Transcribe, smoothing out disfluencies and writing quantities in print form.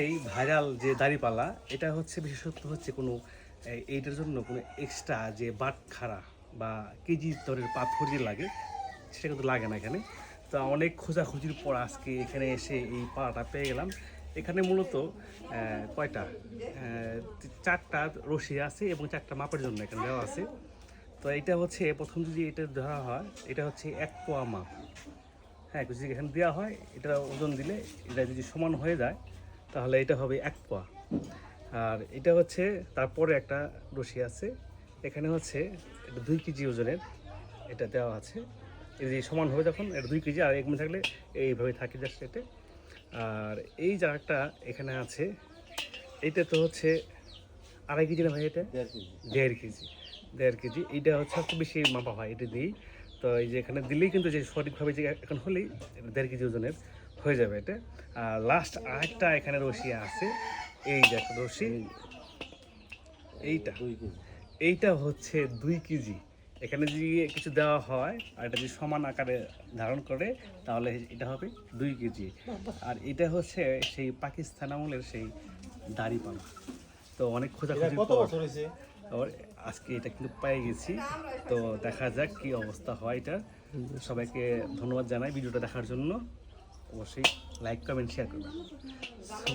এই ভাইরাল যে দাড়িপাল্লা, এটা হচ্ছে বিশেষত্ব হচ্ছে কোনো এইটার জন্য কোনো এক্সট্রা যে বাটখারা বা কেজি দরের পাথর যে লাগে সেটা কিন্তু লাগে না এখানে। তো অনেক খোঁজাখুঁজির পর আজকে এখানে এসে এই পাড়াটা পেয়ে গেলাম। এখানে মূলত কয়টা 4টা রশি আছে এবং 4টা মাপের জন্য এখানে দেওয়া আছে। তো এইটা হচ্ছে প্রথম যদি এটা ধরা হয়, এটা হচ্ছে 1 পোয়া মাপ। হ্যাঁ, যদি এখানে দেওয়া হয়, এটা ওজন দিলে এটা যদি সমান হয়ে যায় তাহলে এটা হবে 1 পোয়া। আর এটা হচ্ছে তারপরে একটা রশি আছে, এখানে হচ্ছে এটা 2 কেজি ওজনের এটা দেওয়া আছে। এই যে সমান হবে যখন এটা 2 কেজি, আর এক মিনিট থাকলে এইভাবে থাকে জাস্ট এটা। আর এই জায়গাটা এখানে আছে, এইটা তো হচ্ছে 2.5 কেজি না ভাই? এটা 1.5 কেজি। 1.5 কেজি এইটা হচ্ছে সবচেয়ে বেশি মাপা হয় এটা দিয়েই। তো এই যে এখানে দিলেই কিন্তু যে সঠিকভাবে যে এখন হলেই 1.5 কেজি ওজনের হয়ে যাবে এটা। আর লাস্ট আরেকটা এখানে রশি আছে, এই যে একটা রশি, এইটা এইটা হচ্ছে 2 কেজি। এখানে যদি কিছু দেওয়া হয় আর এটা যদি সমান আকারে ধারণ করে তাহলে এটা হবে 2 কেজি। আর এটা হচ্ছে সেই পাকিস্তান আমলের সেই দাড়িপাল্লা। তো অনেক খোঁজাখুঁজির পর আজকে এটা কিন্তু পেয়ে গেছি। তো দেখা যাক কি অবস্থা হয় এটা। সবাইকে ধন্যবাদ জানাই ভিডিওটা দেখার জন্য। অবশ্যই লাইক কমেন্ট শেয়ার করবেন।